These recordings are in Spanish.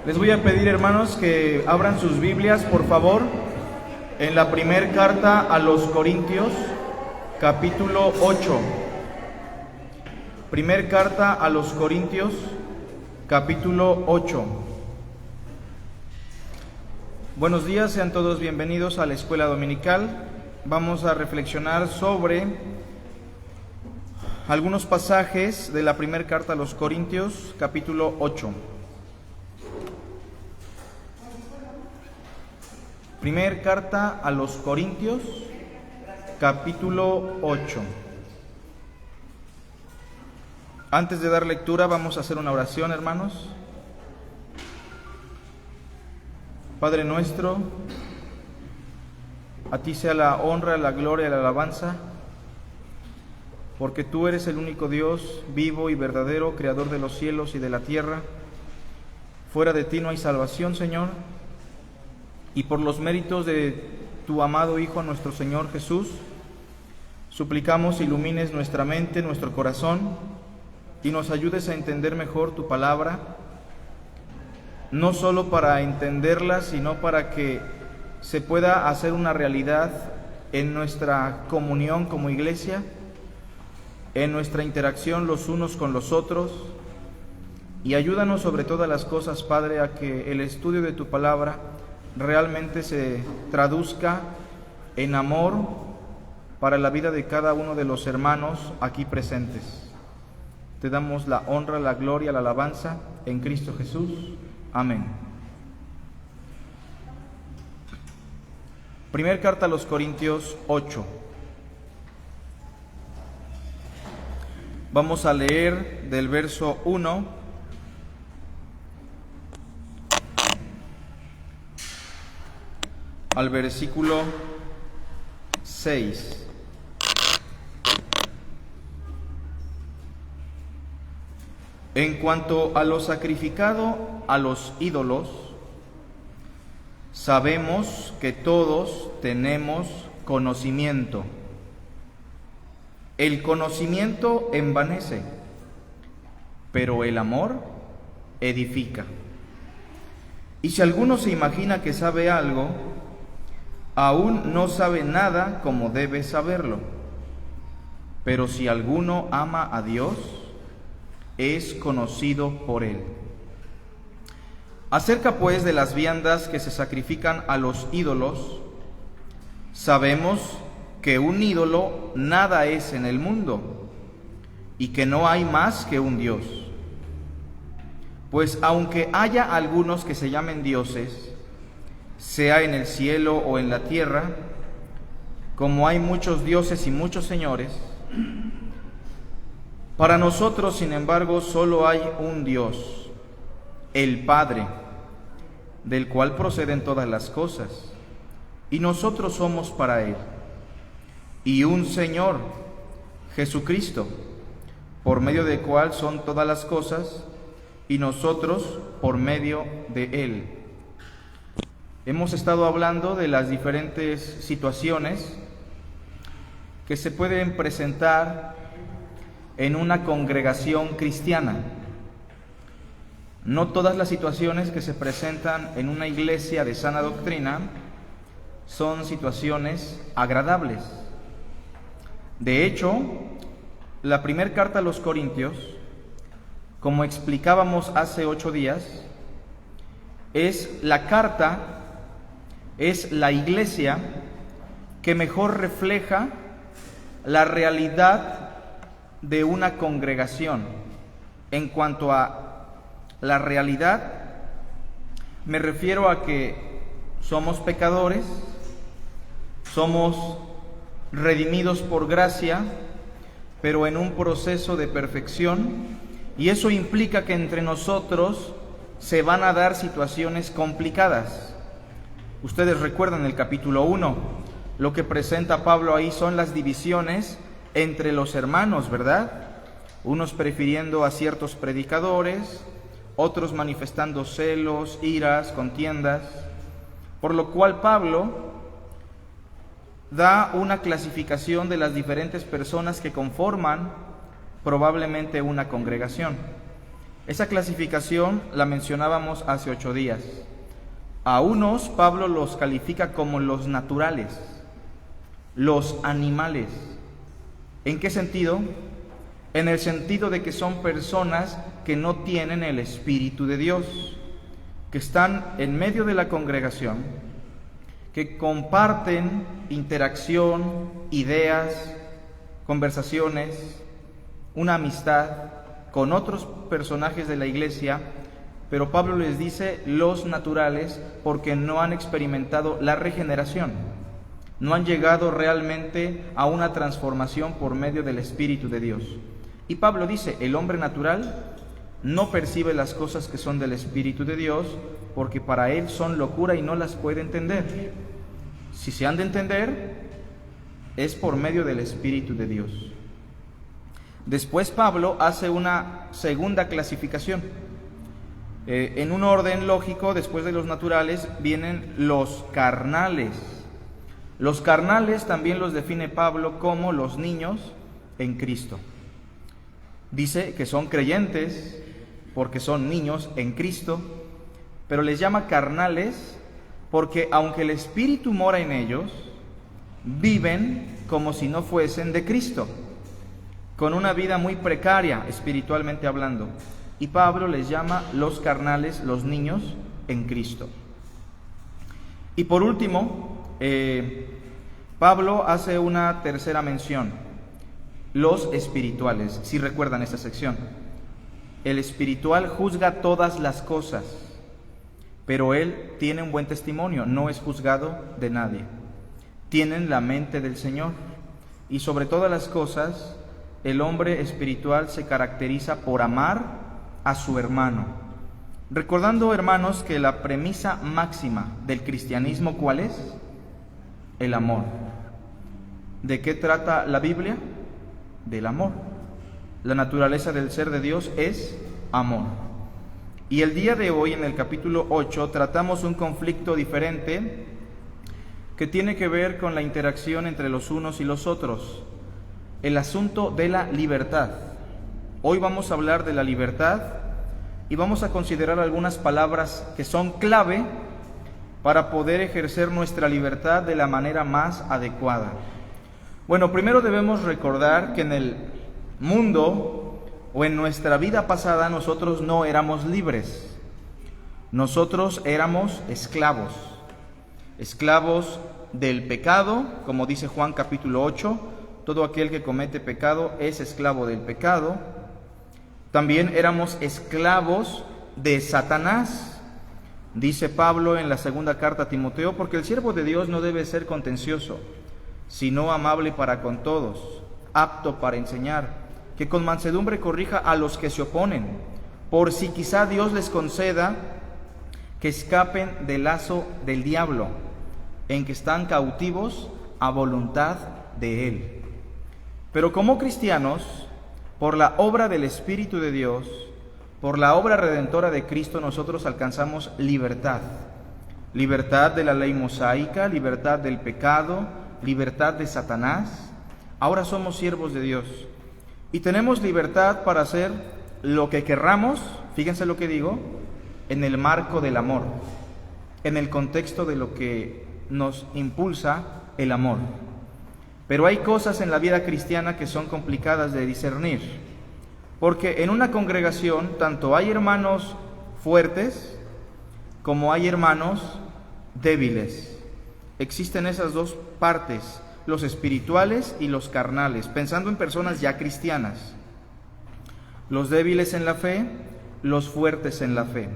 Les voy a pedir, hermanos, que abran sus Biblias, por favor, en la primera carta a los Corintios, capítulo 8. Primer carta a los Corintios, capítulo 8. Buenos días, sean todos bienvenidos a la escuela dominical. Vamos a reflexionar sobre algunos pasajes de la primera carta a los Corintios, capítulo 8. Primer carta a los Corintios, capítulo 8. Antes de dar lectura, vamos a hacer una oración, hermanos. Padre nuestro, a ti sea la honra, la gloria y la alabanza, porque tú eres el único Dios vivo y verdadero, creador de los cielos y de la tierra. Fuera de ti no hay salvación, Señor. Y por los méritos de tu amado Hijo, nuestro Señor Jesús, suplicamos ilumines nuestra mente, nuestro corazón, y nos ayudes a entender mejor tu palabra, no solo para entenderla, sino para que se pueda hacer una realidad en nuestra comunión como iglesia, en nuestra interacción los unos con los otros, y ayúdanos sobre todas las cosas, Padre, a que el estudio de tu palabra realmente se traduzca en amor para la vida de cada uno de los hermanos aquí presentes. Te damos la honra, la gloria, la alabanza en Cristo Jesús. Amén. Primer carta a los Corintios 8. Vamos a leer del verso 1 al versículo 6. En cuanto a lo sacrificado a los ídolos, sabemos que todos tenemos conocimiento. El conocimiento envanece, pero el amor edifica. Y si alguno se imagina que sabe algo, aún no sabe nada como debe saberlo. Pero si alguno ama a Dios, es conocido por Él. Acerca pues de las viandas que se sacrifican a los ídolos, sabemos que un ídolo nada es en el mundo, y que no hay más que un Dios. Pues aunque haya algunos que se llamen dioses, sea en el cielo o en la tierra, como hay muchos dioses y muchos señores, para nosotros, sin embargo, solo hay un Dios, el Padre, del cual proceden todas las cosas, y nosotros somos para Él, y un Señor, Jesucristo, por medio del cual son todas las cosas, y nosotros por medio de Él. Hemos estado hablando de las diferentes situaciones que se pueden presentar en una congregación cristiana. No todas las situaciones que se presentan en una iglesia de sana doctrina son situaciones agradables. De hecho, la primera carta a los Corintios, como explicábamos hace 8 días, es la carta, es la iglesia que mejor refleja la realidad de una congregación. En cuanto a la realidad, me refiero a que somos pecadores, somos redimidos por gracia, pero en un proceso de perfección, y eso implica que entre nosotros se van a dar situaciones complicadas. Ustedes recuerdan el capítulo 1, lo que presenta Pablo ahí son las divisiones entre los hermanos, ¿verdad? Unos prefiriendo a ciertos predicadores, otros manifestando celos, iras, contiendas, por lo cual Pablo da una clasificación de las diferentes personas que conforman probablemente una congregación. Esa clasificación la mencionábamos hace 8 días. A unos Pablo los califica como los naturales, los animales. ¿En qué sentido? En el sentido de que son personas que no tienen el Espíritu de Dios, que están en medio de la congregación, que comparten interacción, ideas, conversaciones, una amistad con otros personajes de la iglesia, pero Pablo les dice los naturales porque no han experimentado la regeneración, no han llegado realmente a una transformación por medio del Espíritu de Dios. Y Pablo dice, el hombre natural no percibe las cosas que son del Espíritu de Dios porque para él son locura y no las puede entender. Si se han de entender, es por medio del Espíritu de Dios. Después Pablo hace una segunda clasificación. En un orden lógico, después de los naturales, vienen los carnales. Los carnales también los define Pablo como los niños en Cristo. Dice que son creyentes porque son niños en Cristo, pero les llama carnales porque aunque el Espíritu mora en ellos, viven como si no fuesen de Cristo, con una vida muy precaria espiritualmente hablando. Y Pablo les llama los carnales, los niños en Cristo. Y por último, Pablo hace una tercera mención, los espirituales. Si recuerdan esta sección, el espiritual juzga todas las cosas, pero él tiene un buen testimonio, no es juzgado de nadie. Tienen la mente del Señor y sobre todas las cosas, el hombre espiritual se caracteriza por amar a su hermano. Recordando, hermanos, que la premisa máxima del cristianismo, ¿cuál es? El amor. ¿De qué trata la Biblia? Del amor. La naturaleza del ser de Dios es amor. Y el día de hoy, en el capítulo 8, tratamos un conflicto diferente que tiene que ver con la interacción entre los unos y los otros. El asunto de la libertad. Hoy vamos a hablar de la libertad y vamos a considerar algunas palabras que son clave para poder ejercer nuestra libertad de la manera más adecuada. Bueno, primero debemos recordar que en el mundo o en nuestra vida pasada nosotros no éramos libres. Nosotros éramos esclavos. Esclavos del pecado, como dice Juan capítulo 8, todo aquel que comete pecado es esclavo del pecado. También éramos esclavos de Satanás, dice Pablo en la segunda carta a Timoteo, porque el siervo de Dios no debe ser contencioso, sino amable para con todos, apto para enseñar, que con mansedumbre corrija a los que se oponen, por si quizá Dios les conceda que escapen del lazo del diablo, en que están cautivos a voluntad de él. Pero como cristianos, por la obra del Espíritu de Dios, por la obra redentora de Cristo, nosotros alcanzamos libertad. Libertad de la ley mosaica, libertad del pecado, libertad de Satanás. Ahora somos siervos de Dios y tenemos libertad para hacer lo que querramos, fíjense lo que digo, en el marco del amor, en el contexto de lo que nos impulsa el amor. Pero hay cosas en la vida cristiana que son complicadas de discernir, porque en una congregación tanto hay hermanos fuertes como hay hermanos débiles. Existen esas dos partes, los espirituales y los carnales, pensando en personas ya cristianas. Los débiles en la fe, los fuertes en la fe.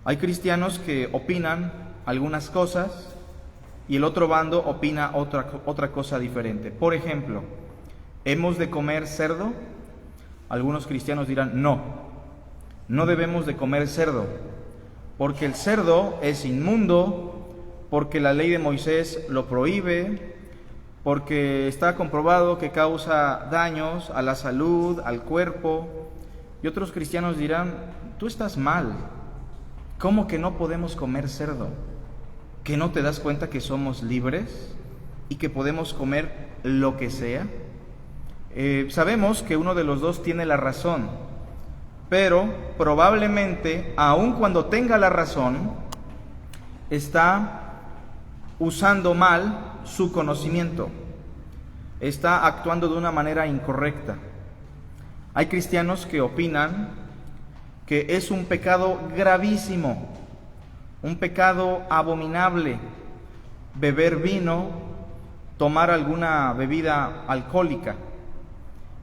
Hay cristianos que opinan algunas cosas y el otro bando opina otra cosa diferente. Por ejemplo, ¿hemos de comer cerdo? Algunos cristianos dirán, no debemos de comer cerdo, porque el cerdo es inmundo, porque la ley de Moisés lo prohíbe, porque está comprobado que causa daños a la salud, al cuerpo. Y otros cristianos dirán, tú estás mal, ¿cómo que no podemos comer cerdo? ¿Que no te das cuenta que somos libres y que podemos comer lo que sea? Sabemos que uno de los dos tiene la razón, pero probablemente, aun cuando tenga la razón, está usando mal su conocimiento, está actuando de una manera incorrecta. Hay cristianos que opinan que es un pecado gravísimo, un pecado abominable, beber vino, tomar alguna bebida alcohólica,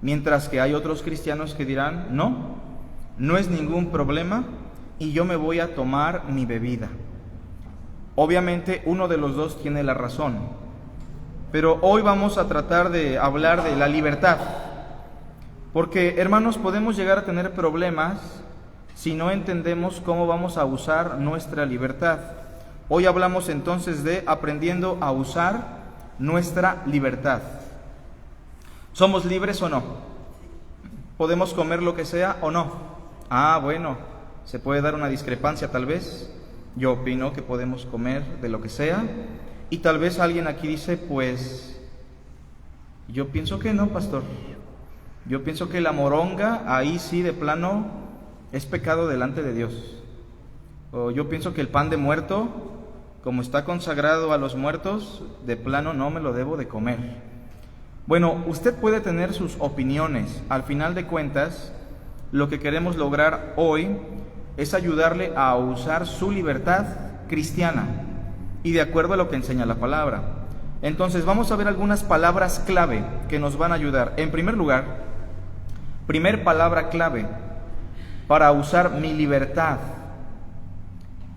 mientras que hay otros cristianos que dirán, no es ningún problema y yo me voy a tomar mi bebida. Obviamente uno de los dos tiene la razón, pero hoy vamos a tratar de hablar de la libertad, porque hermanos, podemos llegar a tener problemas si no entendemos cómo vamos a usar nuestra libertad. Hoy hablamos entonces de aprendiendo a usar nuestra libertad. ¿Somos libres o no? ¿Podemos comer lo que sea o no? Bueno, se puede dar una discrepancia tal vez. Yo opino que podemos comer de lo que sea, y tal vez alguien aquí dice, pues, yo pienso que no, pastor. Yo pienso que la moronga, ahí sí de plano, es pecado delante de Dios. O yo pienso que el pan de muerto, como está consagrado a los muertos, de plano no me lo debo de comer. Bueno, usted puede tener sus opiniones. Al final de cuentas, lo que queremos lograr hoy es ayudarle a usar su libertad cristiana y de acuerdo a lo que enseña la palabra. Entonces vamos a ver algunas palabras clave que nos van a ayudar. En primer lugar, primer palabra clave para usar mi libertad: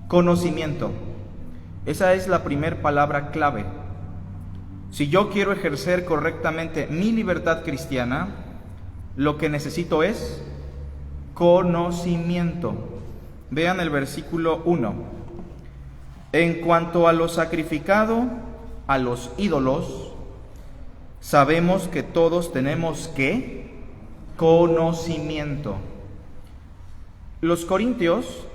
conocimiento. Esa es la primer palabra clave. Si yo quiero ejercer correctamente mi libertad cristiana, lo que necesito es conocimiento. Vean el versículo 1. En cuanto a lo sacrificado a los ídolos, sabemos que todos tenemos ¿qué? Conocimiento. Los corintios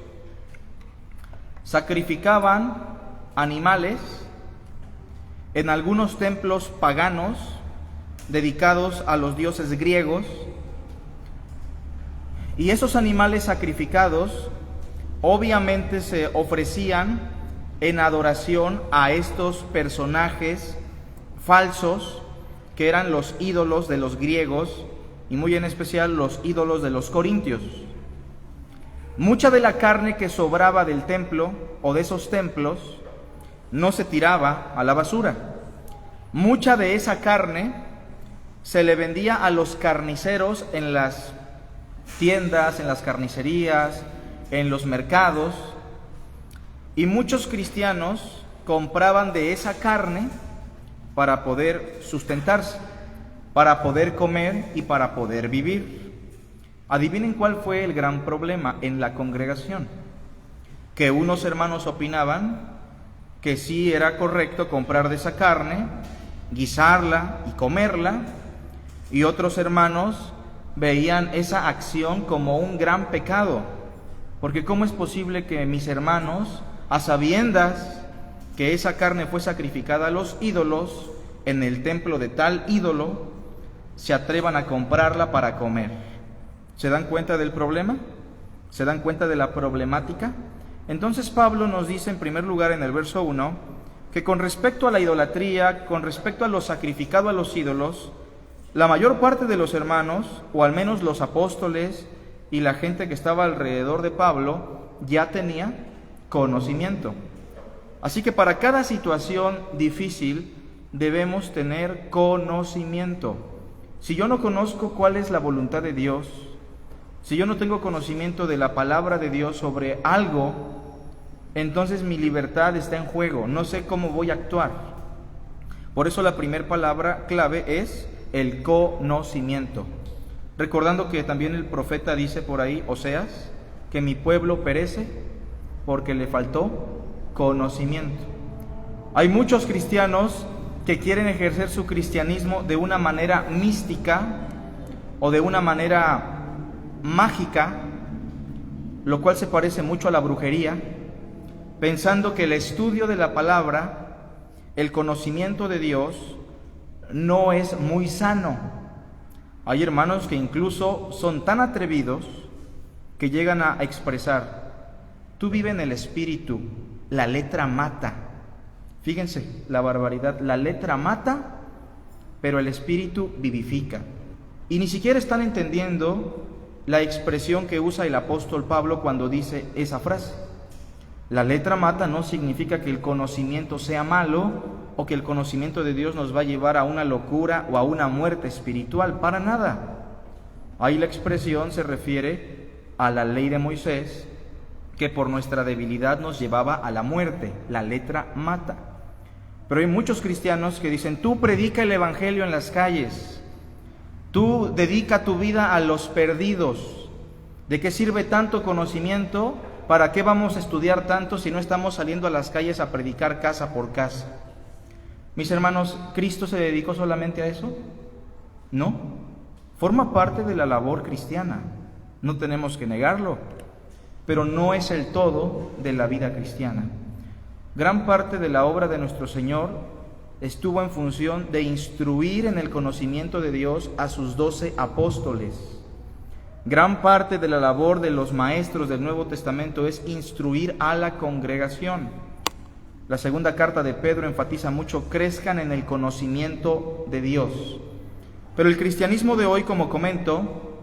sacrificaban animales en algunos templos paganos dedicados a los dioses griegos, y esos animales sacrificados obviamente se ofrecían en adoración a estos personajes falsos que eran los ídolos de los griegos y muy en especial los ídolos de los corintios. Mucha de la carne que sobraba del templo o de esos templos no se tiraba a la basura. Mucha de esa carne se le vendía a los carniceros en las tiendas, en las carnicerías, en los mercados, y muchos cristianos compraban de esa carne para poder sustentarse, para poder comer y para poder vivir. Adivinen cuál fue el gran problema en la congregación, que unos hermanos opinaban que sí era correcto comprar de esa carne, guisarla y comerla, y otros hermanos veían esa acción como un gran pecado, porque ¿cómo es posible que mis hermanos, a sabiendas que esa carne fue sacrificada a los ídolos en el templo de tal ídolo, se atrevan a comprarla para comer? ¿Se dan cuenta del problema? ¿Se dan cuenta de la problemática? Entonces Pablo nos dice en primer lugar en el verso 1 que con respecto a la idolatría, con respecto a lo sacrificado a los ídolos, la mayor parte de los hermanos, o al menos los apóstoles y la gente que estaba alrededor de Pablo, ya tenía conocimiento. Así que para cada situación difícil debemos tener conocimiento. Si yo no conozco cuál es la voluntad de Dios, si yo no tengo conocimiento de la palabra de Dios sobre algo, entonces mi libertad está en juego, no sé cómo voy a actuar. Por eso la primera palabra clave es el conocimiento. Recordando que también el profeta dice por ahí, Oseas, que mi pueblo perece porque le faltó conocimiento. Hay muchos cristianos que quieren ejercer su cristianismo de una manera mística o de una manera mágica, lo cual se parece mucho a la brujería, pensando que el estudio de la palabra, el conocimiento de Dios, no es muy sano. Hay hermanos que incluso son tan atrevidos que llegan a expresar: tú vive en el espíritu, la letra mata. Fíjense la barbaridad, la letra mata, pero el espíritu vivifica. Y ni siquiera están entendiendo la expresión que usa el apóstol Pablo cuando dice esa frase. La letra mata no significa que el conocimiento sea malo o que el conocimiento de Dios nos va a llevar a una locura o a una muerte espiritual, para nada. Ahí la expresión se refiere a la ley de Moisés, que por nuestra debilidad nos llevaba a la muerte. La letra mata. Pero hay muchos cristianos que dicen: tú predica el evangelio en las calles, tú dedica tu vida a los perdidos. ¿De qué sirve tanto conocimiento? ¿Para qué vamos a estudiar tanto si no estamos saliendo a las calles a predicar casa por casa? Mis hermanos, ¿Cristo se dedicó solamente a eso? No, forma parte de la labor cristiana, no tenemos que negarlo, pero no es el todo de la vida cristiana. Gran parte de la obra de nuestro Señor estuvo en función de instruir en el conocimiento de Dios a sus 12 apóstoles. Gran parte de la labor de los maestros del Nuevo Testamento es instruir a la congregación. La segunda carta de Pedro enfatiza mucho: crezcan en el conocimiento de Dios. Pero el cristianismo de hoy, como comento,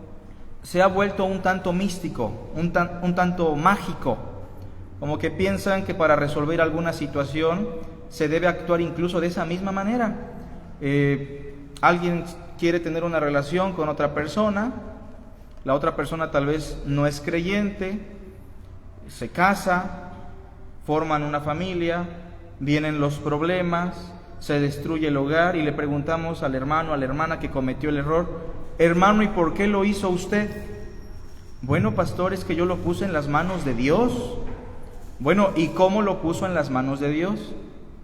se ha vuelto un tanto místico, un tanto mágico, como que piensan que para resolver alguna situación se debe actuar incluso de esa misma manera. Alguien quiere tener una relación con otra persona, la otra persona tal vez no es creyente, se casa, forman una familia, vienen los problemas, se destruye el hogar y le preguntamos al hermano, a la hermana que cometió el error: hermano, ¿y por qué lo hizo usted? Bueno, pastor, es que yo lo puse en las manos de Dios. Bueno, ¿y cómo lo puso en las manos de Dios?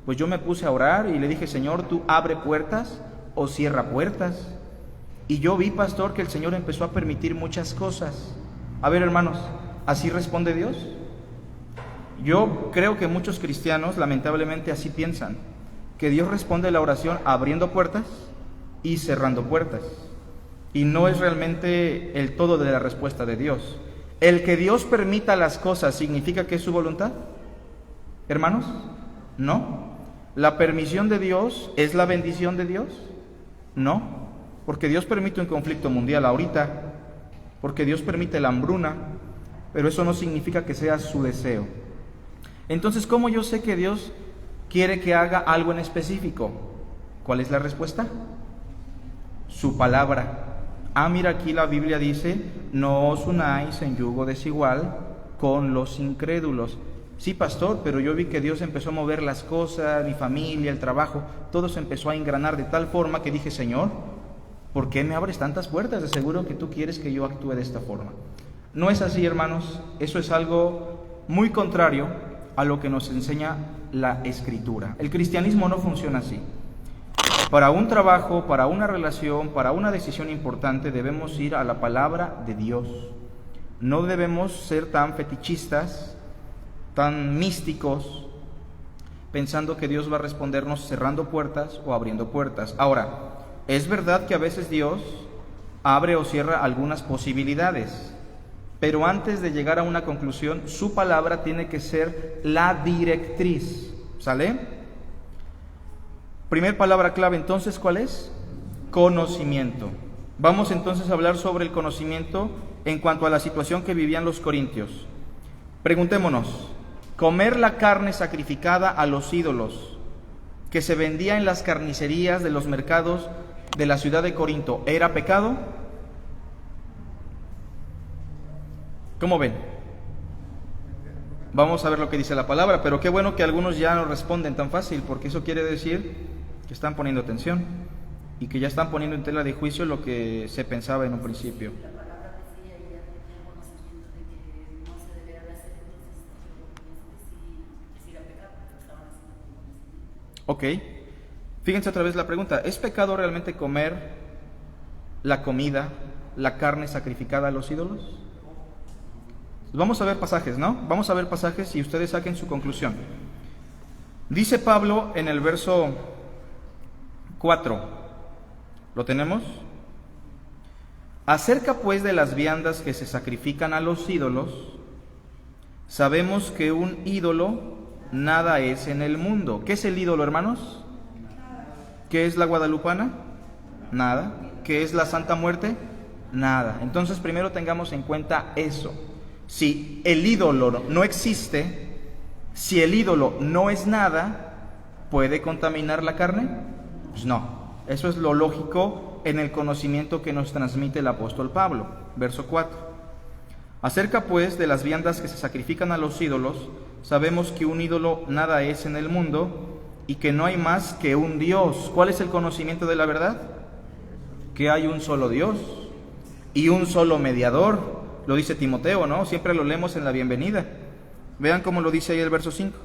Pues yo me puse a orar y le dije: Señor, tú abre puertas o cierra puertas. Y yo vi, pastor, que el Señor empezó a permitir muchas cosas. A ver, hermanos, ¿así responde Dios? Yo creo que muchos cristianos lamentablemente así piensan, que Dios responde la oración abriendo puertas y cerrando puertas. Y no es realmente el todo de la respuesta de Dios. ¿El que Dios permita las cosas significa que es su voluntad? Hermanos, no. ¿La permisión de Dios es la bendición de Dios? No. Porque Dios permite un conflicto mundial ahorita, porque Dios permite la hambruna, pero eso no significa que sea su deseo. Entonces, ¿cómo yo sé que Dios quiere que haga algo en específico? ¿Cuál es la respuesta? Su palabra. Mira, aquí la Biblia dice: no os unáis en yugo desigual con los incrédulos. Sí, pastor, pero yo vi que Dios empezó a mover las cosas, mi familia, el trabajo, todo se empezó a engranar de tal forma que dije: Señor, ¿por qué me abres tantas puertas? De seguro que tú quieres que yo actúe de esta forma. No es así, hermanos. Eso es algo muy contrario a lo que nos enseña la Escritura. El cristianismo no funciona así. Para un trabajo, para una relación, para una decisión importante, debemos ir a la palabra de Dios. No debemos ser tan fetichistas, tan místicos, pensando que Dios va a respondernos cerrando puertas o abriendo puertas. Ahora, es verdad que a veces Dios abre o cierra algunas posibilidades, pero antes de llegar a una conclusión, su palabra tiene que ser la directriz. ¿Sale? Primer palabra clave entonces, ¿cuál es? Conocimiento. Vamos entonces a hablar sobre el conocimiento en cuanto a la situación que vivían los corintios. Preguntémonos: ¿comer la carne sacrificada a los ídolos que se vendía en las carnicerías de los mercados de la ciudad de Corinto era pecado? ¿Cómo ven? Vamos a ver lo que dice la palabra, pero qué bueno que algunos ya no responden tan fácil, porque eso quiere decir que están poniendo atención y que ya están poniendo en tela de juicio lo que se pensaba en un principio. Ok, fíjense otra vez la pregunta: ¿es pecado realmente comer la comida, la carne sacrificada a los ídolos? Vamos a ver pasajes, ¿no? Vamos a ver pasajes y ustedes saquen su conclusión. Dice Pablo en el verso 4, ¿lo tenemos? Acerca pues de las viandas que se sacrifican a los ídolos, sabemos que un ídolo nada es en el mundo. ¿Qué es el ídolo, hermanos? ¿Qué es la guadalupana? Nada. ¿Qué es la Santa Muerte? Nada. Entonces primero tengamos en cuenta eso. Si el ídolo no existe, si el ídolo no es nada, ¿puede contaminar la carne? Pues no. Eso es lo lógico en el conocimiento que nos transmite el apóstol Pablo. Verso 4. Acerca pues de las viandas que se sacrifican a los ídolos, sabemos que un ídolo nada es en el mundo y que no hay más que un Dios. ¿Cuál es el conocimiento de la verdad? Que hay un solo Dios y un solo mediador. Lo dice Timoteo, ¿no? Siempre lo leemos en la bienvenida. Vean cómo lo dice ahí el verso 5.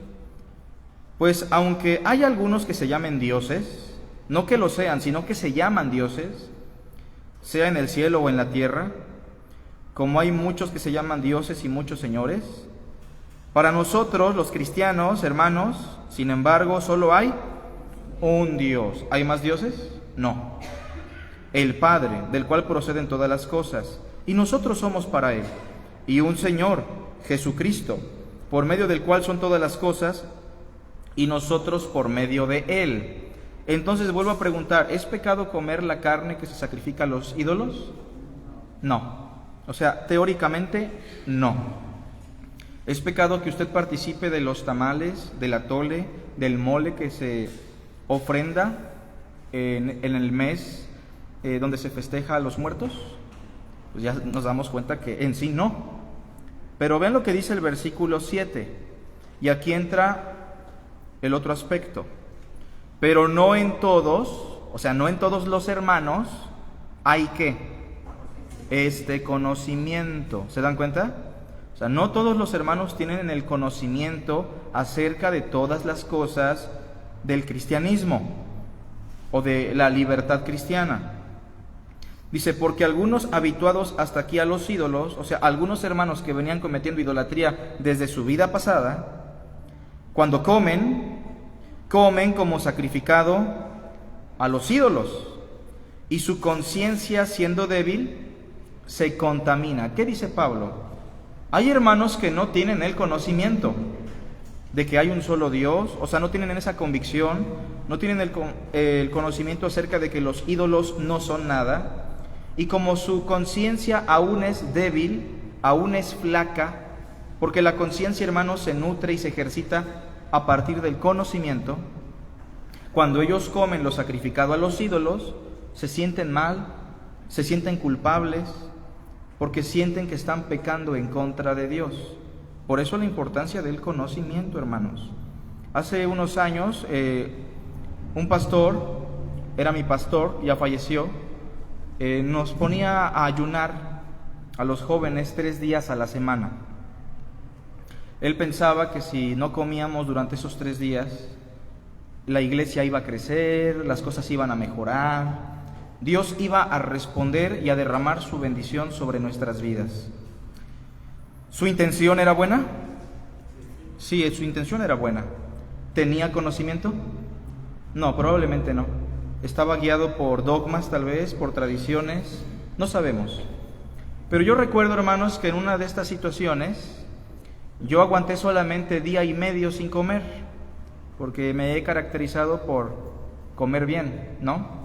Pues aunque hay algunos que se llamen dioses, no que lo sean, sino que se llaman dioses, sea en el cielo o en la tierra, como hay muchos que se llaman dioses y muchos señores, para nosotros los cristianos, hermanos, sin embargo, solo hay un Dios. ¿Hay más dioses? No. El Padre, del cual proceden todas las cosas, y nosotros somos para Él, y un Señor, Jesucristo, por medio del cual son todas las cosas, y nosotros por medio de Él. Entonces vuelvo a preguntar, ¿es pecado comer la carne que se sacrifica a los ídolos? No. O sea, teóricamente, no. ¿Es pecado que usted participe de los tamales, del atole, del mole que se ofrenda en el mes donde se festeja a los muertos? Pues ya nos damos cuenta que en sí no. Pero vean lo que dice el versículo 7. Y aquí entra el otro aspecto. Pero no en todos, o sea, no en todos los hermanos hay ¿qué? Este conocimiento. ¿Se dan cuenta? O sea, no todos los hermanos tienen el conocimiento acerca de todas las cosas del cristianismo o de la libertad cristiana. Dice, porque algunos habituados hasta aquí a los ídolos, o sea, algunos hermanos que venían cometiendo idolatría desde su vida pasada, cuando comen como sacrificado a los ídolos, y su conciencia siendo débil se contamina. ¿Qué dice Pablo? Hay hermanos que no tienen el conocimiento de que hay un solo Dios, o sea, no tienen esa convicción, no tienen el conocimiento acerca de que los ídolos no son nada, y como su conciencia aún es débil, aún es flaca, porque la conciencia, hermanos, se nutre y se ejercita a partir del conocimiento. Cuando ellos comen lo sacrificado a los ídolos, se sienten mal, se sienten culpables, porque sienten que están pecando en contra de Dios. Por eso la importancia del conocimiento, hermanos. Hace unos años, un pastor, era mi pastor, ya falleció, nos ponía a ayunar a los jóvenes 3 días a la semana. Él pensaba que si no comíamos durante esos 3 días, la iglesia iba a crecer, las cosas iban a mejorar, Dios iba a responder y a derramar su bendición sobre nuestras vidas. ¿Su intención era buena? Sí, su intención era buena. ¿Tenía conocimiento? No, probablemente no. Estaba guiado por dogmas, tal vez, por tradiciones, no sabemos. Pero yo recuerdo, hermanos, que en una de estas situaciones yo aguanté solamente 1 día y medio sin comer, porque me he caracterizado por comer bien, ¿no?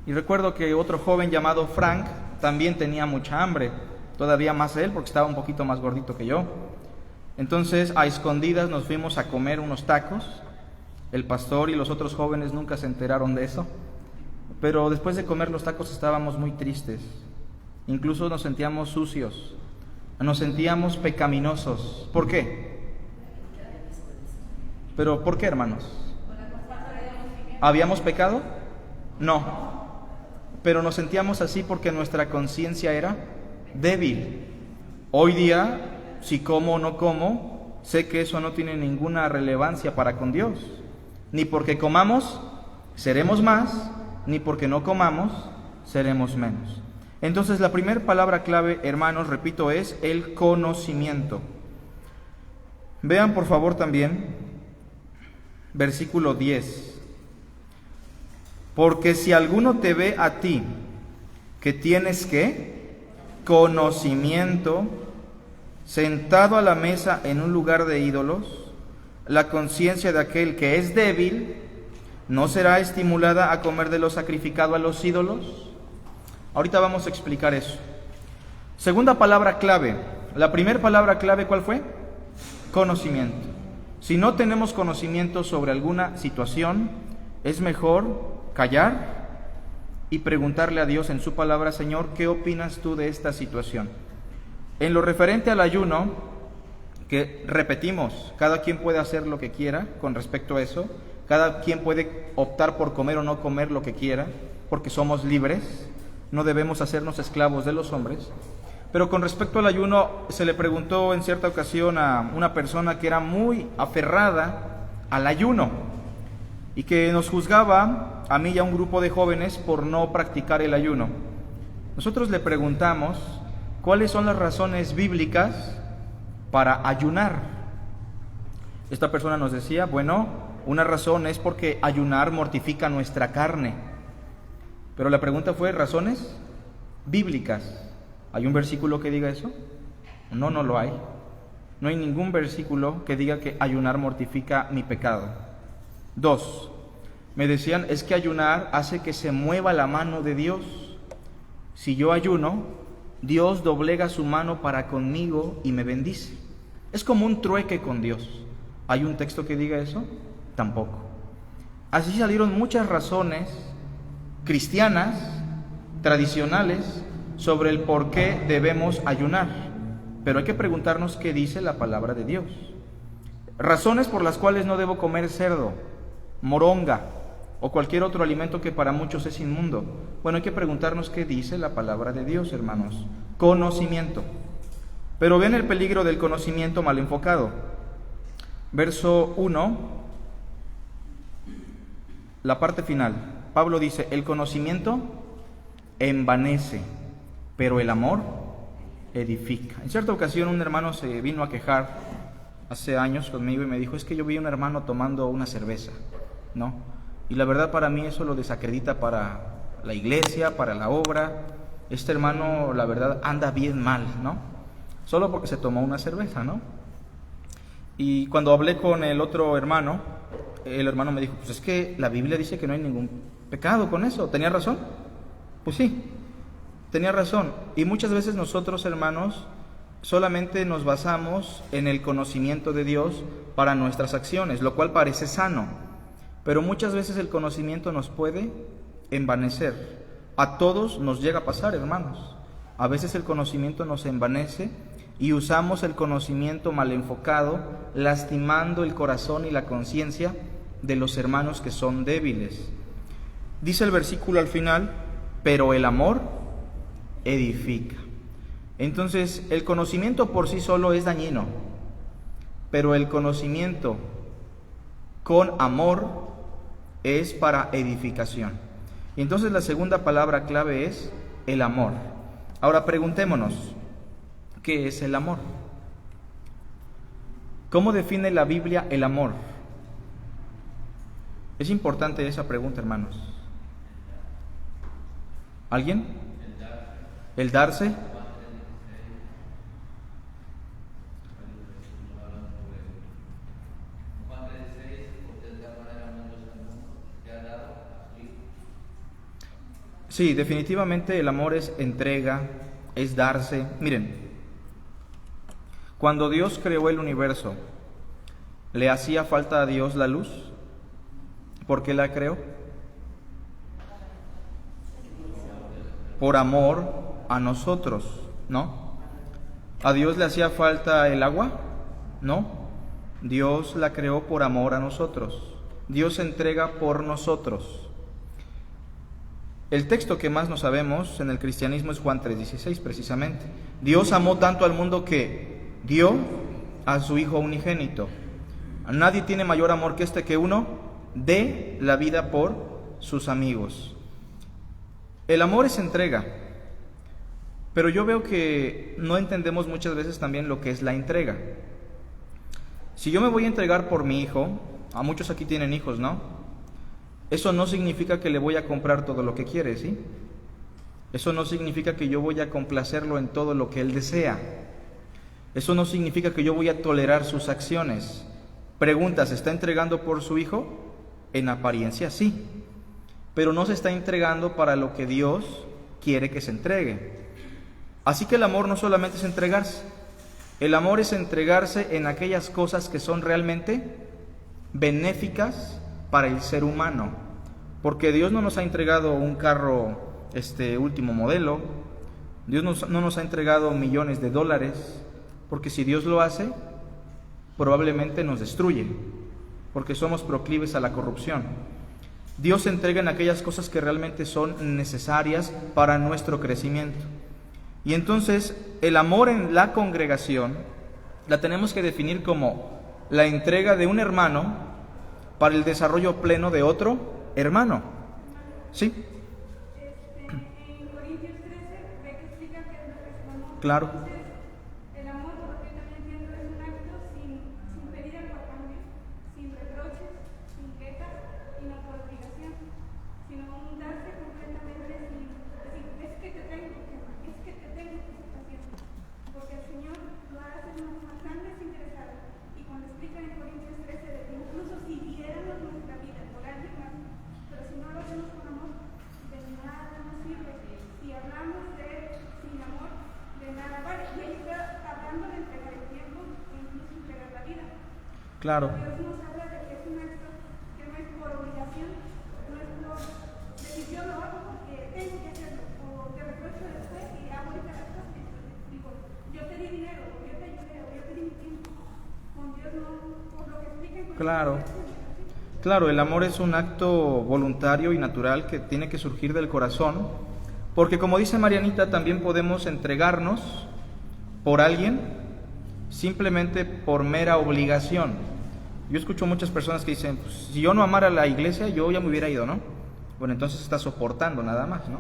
Y recuerdo que otro joven llamado Frank también tenía mucha hambre, todavía más él, porque estaba un poquito más gordito que yo. Entonces, a escondidas nos fuimos a comer unos tacos. El pastor y los otros jóvenes nunca se enteraron de eso, pero después de comer los tacos estábamos muy tristes, incluso nos sentíamos sucios, nos sentíamos pecaminosos. ¿Por qué? ¿Pero por qué, hermanos? ¿Habíamos pecado? No, pero nos sentíamos así porque nuestra conciencia era débil. Hoy día, si como o no como, sé que eso no tiene ninguna relevancia para con Dios. Ni porque comamos, seremos más, ni porque no comamos, seremos menos. Entonces, la primera palabra clave, hermanos, repito, es el conocimiento. Vean, por favor, también, versículo 10. Porque si alguno te ve a ti que tienes ¿qué? Conocimiento, sentado a la mesa en un lugar de ídolos, la conciencia de aquel que es débil no será estimulada a comer de lo sacrificado a los ídolos. Ahorita vamos a explicar eso. Segunda palabra clave. La primera palabra clave, ¿cuál fue? Conocimiento. Si no tenemos conocimiento sobre alguna situación, es mejor callar y preguntarle a Dios en su palabra: Señor, ¿qué opinas tú de esta situación? En lo referente al ayuno, que repetimos, cada quien puede hacer lo que quiera con respecto a eso, cada quien puede optar por comer o no comer lo que quiera, porque somos libres, no debemos hacernos esclavos de los hombres. Pero con respecto al ayuno, se le preguntó en cierta ocasión a una persona que era muy aferrada al ayuno y que nos juzgaba a mí y a un grupo de jóvenes por no practicar el ayuno. Nosotros le preguntamos cuáles son las razones bíblicas para ayunar. Esta persona nos decía, bueno, una razón es porque ayunar mortifica nuestra carne. Pero la pregunta fue, ¿razones bíblicas? ¿Hay un versículo que diga eso? No, no lo hay. No hay ningún versículo que diga que ayunar mortifica mi pecado. 2, me decían, es que ayunar hace que se mueva la mano de Dios. Si yo ayuno, Dios doblega su mano para conmigo y me bendice. Es como un trueque con Dios. ¿Hay un texto que diga eso? Tampoco. Así salieron muchas razones cristianas, tradicionales, sobre el por qué debemos ayunar. Pero hay que preguntarnos qué dice la palabra de Dios. Razones por las cuales no debo comer cerdo, moronga o cualquier otro alimento que para muchos es inmundo. Bueno, hay que preguntarnos qué dice la palabra de Dios, hermanos. Conocimiento. Pero ven el peligro del conocimiento mal enfocado. Verso 1, la parte final. Pablo dice, el conocimiento envanece, pero el amor edifica. En cierta ocasión un hermano se vino a quejar hace años conmigo y me dijo, es que yo vi a un hermano tomando una cerveza, ¿no? Y la verdad para mí eso lo desacredita para la iglesia, para la obra. Este hermano, la verdad, anda bien mal, ¿no? Solo porque se tomó una cerveza, ¿no? Y cuando hablé con el otro hermano, el hermano me dijo, pues es que la Biblia dice que no hay ningún pecado con eso. ¿Tenía razón? Pues sí, tenía razón. Y muchas veces nosotros, hermanos, solamente nos basamos en el conocimiento de Dios para nuestras acciones, lo cual parece sano. Pero muchas veces el conocimiento nos puede envanecer. A todos nos llega a pasar, hermanos. A veces el conocimiento nos envanece y usamos el conocimiento mal enfocado, lastimando el corazón y la conciencia de los hermanos que son débiles. Dice el versículo al final, pero el amor edifica. Entonces, el conocimiento por sí solo es dañino, pero el conocimiento con amor es para edificación. Y entonces la segunda palabra clave es el amor. Ahora preguntémonos, ¿qué es el amor? ¿Cómo define la Biblia el amor? Es importante esa pregunta, hermanos. ¿Alguien? El darse. Sí, definitivamente el amor es entrega, es darse. Miren, cuando Dios creó el universo, ¿le hacía falta a Dios la luz? ¿Por qué la creó? Por amor a nosotros, ¿no? ¿A Dios le hacía falta el agua? No. Dios la creó por amor a nosotros. Dios se entrega por nosotros. El texto que más nos sabemos en el cristianismo es Juan 3:16, precisamente. Dios amó tanto al mundo que dio a su Hijo unigénito. Nadie tiene mayor amor que este, que uno dé la vida por sus amigos. El amor es entrega, pero yo veo que no entendemos muchas veces también lo que es la entrega. Si yo me voy a entregar por mi hijo, a muchos aquí tienen hijos, ¿no? Eso no significa que le voy a comprar todo lo que quiere, ¿sí? Eso no significa que yo voy a complacerlo en todo lo que él desea. Eso no significa que yo voy a tolerar sus acciones. Pregunta, ¿se está entregando por su hijo? En apariencia sí, pero no se está entregando para lo que Dios quiere que se entregue. Así que el amor no solamente es entregarse. El amor es entregarse en aquellas cosas que son realmente benéficas para el ser humano. Porque Dios no nos ha entregado un carro último modelo. Dios no nos ha entregado millones de dólares. Porque si Dios lo hace, probablemente nos destruye, porque somos proclives a la corrupción. Dios se entrega en aquellas cosas que realmente son necesarias para nuestro crecimiento. Y entonces el amor en la congregación la tenemos que definir como la entrega de un hermano para el desarrollo pleno de otro hermano. ¿Sí? En Corintios 13 ve que explica que es lo que es el amor. Claro. Entonces, el amor, por lo que yo también entiendo, es un acto sin pedir algo a cambio, sin reproches, sin quejas y no por obligación, sino un darse completamente sin decir, es que te tengo que amar, es que te tengo que estar haciendo, porque el Señor lo hace de una forma tan desinteresada. Y cuando explica en Corintios 13 de que incluso si diéramos nuestra vida por alguien más, pero si no lo hacemos con amor, de nada nos sirve. Si hablamos de él sin amor, de nada vale. Y ahí está hablando de entregar el tiempo e incluso entregar la vida. Claro. Dios nos habla de que es un acto que no es por obligación, no es por decisión, lo hago porque tengo que hacerlo, o te reprocho después y hago ahorita las cosas y después digo, yo te di dinero, o yo te ayudé, o yo te di mi tiempo. Con Dios no, por lo que explica en Claro. Claro, el amor es un acto voluntario y natural que tiene que surgir del corazón, porque como dice Marianita, también podemos entregarnos por alguien simplemente por mera obligación. Yo escucho muchas personas que dicen, pues, si yo no amara la iglesia, yo ya me hubiera ido, ¿no? Bueno, entonces estás soportando nada más, ¿no?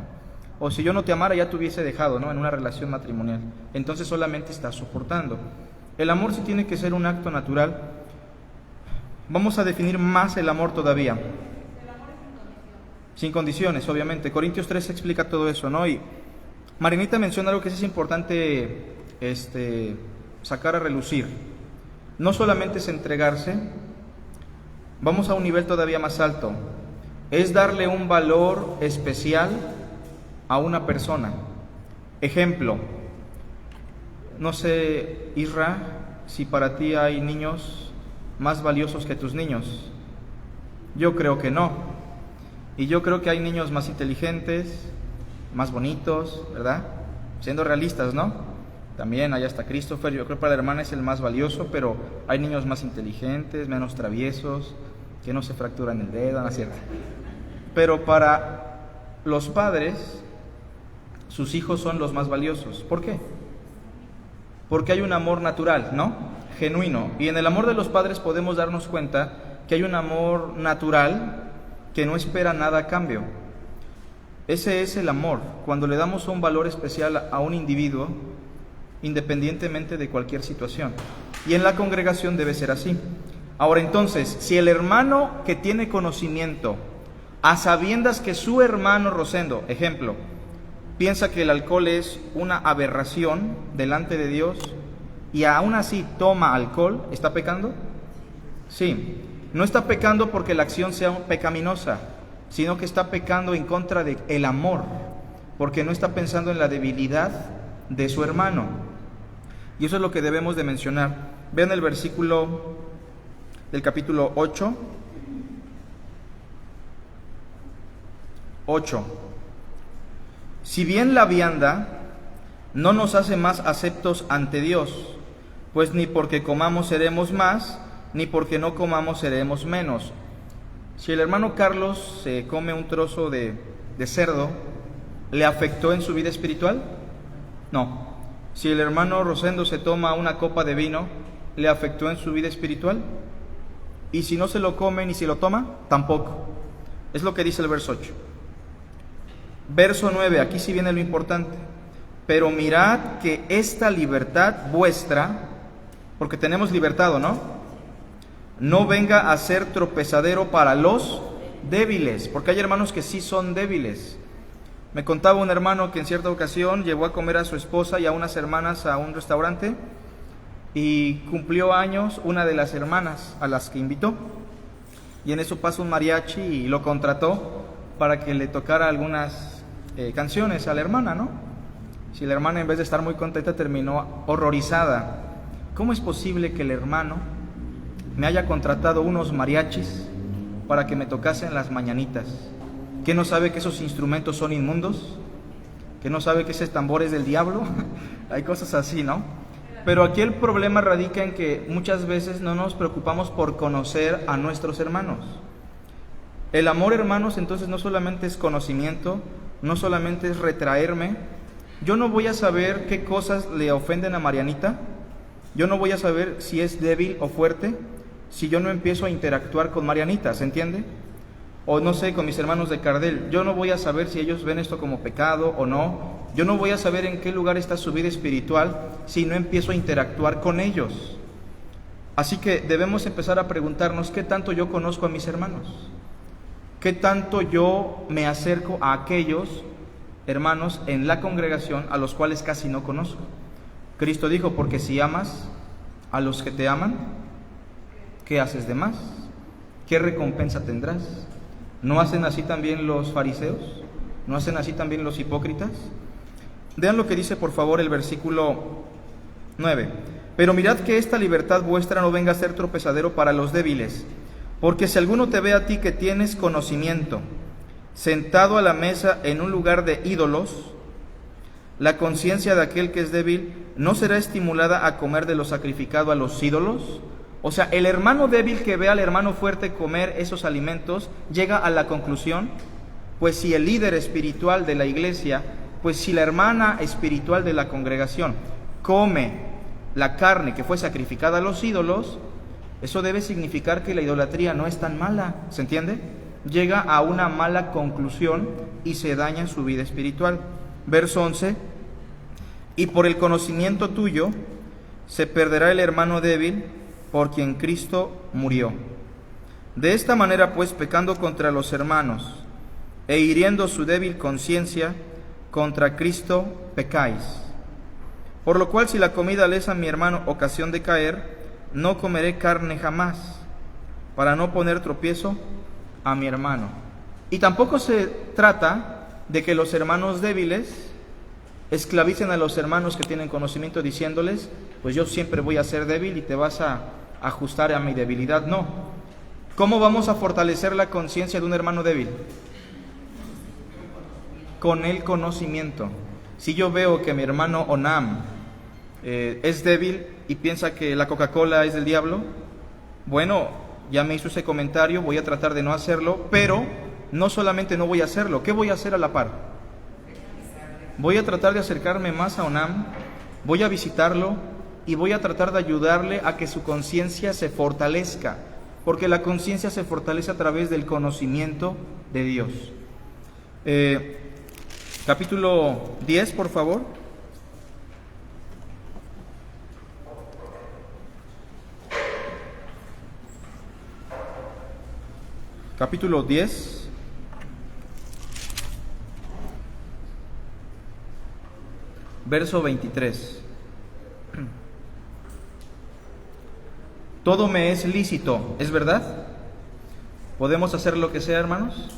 O si yo no te amara, ya te hubiese dejado, ¿no? En una relación matrimonial. Entonces solamente estás soportando. El amor sí tiene que ser un acto natural. Vamos a definir más el amor todavía. Sin condiciones, obviamente. Corintios 13 explica todo eso, ¿no? Y Marinita menciona algo que es importante sacar a relucir. No solamente es entregarse, vamos a un nivel todavía más alto. Es darle un valor especial a una persona. Ejemplo, no sé, Isra, si para ti hay niños más valiosos que tus niños. Yo creo que no. Y yo creo que hay niños más inteligentes, más bonitos, ¿verdad? Siendo realistas, ¿no? También hay hasta Christopher, yo creo que para la hermana es el más valioso, pero hay niños más inteligentes, menos traviesos, que no se fracturan el dedo, ¿no es cierto? Pero para los padres, sus hijos son los más valiosos. ¿Por qué? Porque hay un amor natural, ¿no? Genuino. Y en el amor de los padres podemos darnos cuenta que hay un amor natural que no espera nada a cambio. Ese es el amor, cuando le damos un valor especial a un individuo, independientemente de cualquier situación. Y en la congregación debe ser así. Ahora entonces, si el hermano que tiene conocimiento, a sabiendas que su hermano Rosendo, ejemplo, piensa que el alcohol es una aberración delante de Dios y aún así toma alcohol, ¿está pecando? Sí. No está pecando porque la acción sea pecaminosa, sino que está pecando en contra del amor, porque no está pensando en la debilidad de su hermano. Y eso es lo que debemos de mencionar. Vean el versículo del capítulo 8. Si bien la vianda no nos hace más aceptos ante Dios, pues ni porque comamos seremos más, ni porque no comamos seremos menos. Si el hermano Carlos se come un trozo de cerdo, ¿le afectó en su vida espiritual? No. Si el hermano Rosendo se toma una copa de vino, ¿le afectó en su vida espiritual? Y si no se lo come ni si lo toma, tampoco. Es lo que dice el verso 8. Verso 9, aquí sí viene lo importante. Pero mirad que esta libertad vuestra, porque tenemos libertad, ¿o no? No venga a ser tropezadero para los débiles, porque hay hermanos que sí son débiles. Me contaba un hermano que en cierta ocasión llevó a comer a su esposa y a unas hermanas a un restaurante y cumplió años una de las hermanas a las que invitó. Y en eso pasa un mariachi y lo contrató para que le tocara algunas canciones a la hermana, ¿no? Si la hermana, en vez de estar muy contenta, terminó horrorizada. ¿Cómo es posible que el hermano me haya contratado unos mariachis para que me tocasen las mañanitas? ¿Que no sabe que esos instrumentos son inmundos? ¿Que no sabe que ese tambor es del diablo? Hay cosas así, ¿no? Pero aquí el problema radica en que muchas veces no nos preocupamos por conocer a nuestros hermanos. El amor, hermanos, entonces no solamente es conocimiento, no solamente es retraerme. Yo no voy a saber qué cosas le ofenden a Marianita, yo no voy a saber si es débil o fuerte, si yo no empiezo a interactuar con Marianita, ¿se entiende? O no sé, con mis hermanos de Cardel, yo no voy a saber si ellos ven esto como pecado o no, yo no voy a saber en qué lugar está su vida espiritual si no empiezo a interactuar con ellos. Así que debemos empezar a preguntarnos qué tanto yo conozco a mis hermanos, qué tanto yo me acerco a aquellos hermanos en la congregación a los cuales casi no conozco. Cristo dijo, porque si amas a los que te aman, ¿qué haces de más? ¿Qué recompensa tendrás? ¿No hacen así también los fariseos? ¿No hacen así también los hipócritas? Vean lo que dice por favor el versículo 9. Pero mirad que esta libertad vuestra no venga a ser tropezadero para los débiles, porque si alguno te ve a ti que tienes conocimiento, sentado a la mesa en un lugar de ídolos, la conciencia de aquel que es débil no será estimulada a comer de lo sacrificado a los ídolos. O sea, el hermano débil que ve al hermano fuerte comer esos alimentos llega a la conclusión, pues si el líder espiritual de la iglesia, pues si la hermana espiritual de la congregación come la carne que fue sacrificada a los ídolos, eso debe significar que la idolatría no es tan mala, ¿se entiende? Llega a una mala conclusión y se daña su vida espiritual. Verso 11, y por el conocimiento tuyo se perderá el hermano débil por quien Cristo murió. De esta manera, pues, pecando contra los hermanos e hiriendo su débil conciencia, contra Cristo pecáis. Por lo cual, si la comida le es a mi hermano ocasión de caer, no comeré carne jamás, para no poner tropiezo a mi hermano. Y tampoco se trata de que los hermanos débiles esclavicen a los hermanos que tienen conocimiento diciéndoles, pues yo siempre voy a ser débil y te vas a ajustar a mi debilidad. No. ¿Cómo vamos a fortalecer la conciencia de un hermano débil? Con el conocimiento. Si yo veo que mi hermano Onam es débil y piensa que la Coca-Cola es del diablo, bueno, ya me hizo ese comentario, voy a tratar de no hacerlo, pero no solamente no voy a hacerlo, ¿qué voy a hacer a la par? Voy a tratar de acercarme más a Onam, voy a visitarlo y voy a tratar de ayudarle a que su conciencia se fortalezca, porque la conciencia se fortalece a través del conocimiento de Dios. Capítulo 10, por favor. Capítulo 10. Verso 23. Todo me es lícito, ¿es verdad? ¿Podemos hacer lo que sea, hermanos?